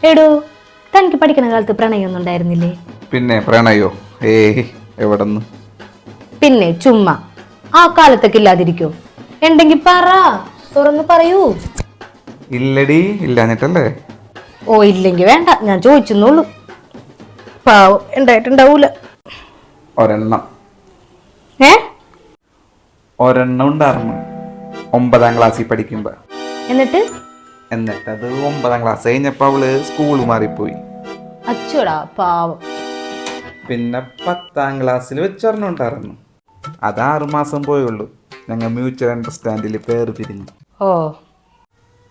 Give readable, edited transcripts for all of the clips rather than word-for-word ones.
എടോ, തനിക്ക് പഠിക്കുന്ന കാലത്ത് പ്രണയമൊന്നും ഉണ്ടായിരുന്നില്ലേ? പിന്നെ പ്രണയോ? എവിടെന്ന്? പിന്നെ ചുമ്മാ ആ കാലത്തൊക്കെ ഇല്ലാതിരിക്കോ? ഉണ്ടെങ്കി പറ, തുറന്ന് പറയൂ. ഇല്ലടി, ഇല്ലാഞ്ഞിട്ടല്ലേ. ഓ, ഇല്ലെങ്കി വേണ്ട, ഞാൻ ചോദിച്ചെന്നുള്ളൂ. പാവം, ഉണ്ടായിട്ടുണ്ടാവൂല. ഒരെണ്ണം ഏ ഒരെണ്ണം ഉണ്ടായിരുന്നു 9ാം ക്ലാസ്സിൽ പഠിക്കുമ്പോ. എന്നിട്ടത് 9ാം ക്ലാസ് കഴിഞ്ഞപ്പോ അവള് സ്കൂള് മാറിപ്പോയി. അച്ചോടാ പാവം. പിന്നെ 10ാം ക്ലാസ്സിൽ വെച്ചൊരെണ്ണം ഉണ്ടായിരുന്നു. അത് 6 മാസം പോയുള്ളൂ. ഞങ്ങൾ മ്യൂച്വൽ അണ്ടർസ്റ്റാൻഡിൽ പേര് പിരിഞ്ഞു. ഓ,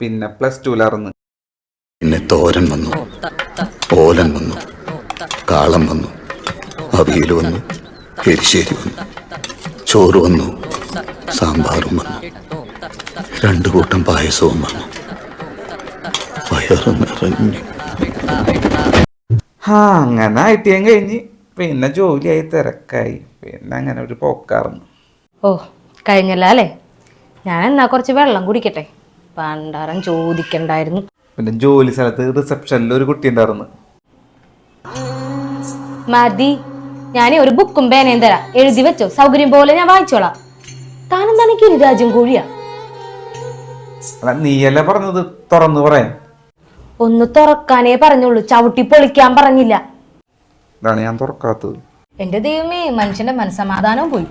പിന്നെ +2 പിന്നെ തോരൻ വന്നു, ഓലൻ വന്നു, കാളം വന്നു, അവിയൽ വന്നു, എരിശ്ശേരി വന്നു, ചോറ് വന്നു, സാമ്പാറും വന്നു, 2 കൂട്ടം പായസവും വന്നു. വയറ് നിറഞ്ഞു. അങ്ങനെ ഐറ്റിയും കഴിഞ്ഞ് പിന്നെ ജോലിയായി തിരക്കായി. പിന്നെ അങ്ങനെ ഒരു പോക്കാറുന്നു. ഓ, കഴിഞ്ഞല്ല അല്ലേ? ഞാൻ എന്നാ കുറച്ച് വെള്ളം കുടിക്കട്ടെ. പണ്ടാരം ചോദിക്കണ്ടായിരുന്നു. പിന്നെ ജോലി സ്ഥലത്ത് റിസപ്ഷനിൽ ഒരു കുട്ടി ഉണ്ടായിരുന്നു. മതി, ഞാനേ ഒരു ബുക്കും പേനയും തരാം, എഴുതി വെച്ചോ. സൗകര്യം പോലെ ഞാൻ വായിച്ചോളാം. താനെന്താണ് ഗിരിരാജൻ കോഴിയാ? അല്ല, നീയല്ലേ പറഞ്ഞത് തുറന്നു പറയാൻ? ഒന്ന് തുറക്കാനേ പറഞ്ഞുള്ളൂ, ചവിട്ടി പൊളിക്കാൻ പറഞ്ഞില്ല. ഇതാണ് ഞാൻ തുറക്കാത്തത്. എന്റെ ദൈവമേ, മനുഷ്യന്റെ മനസ്സമാധാനവും പോയി.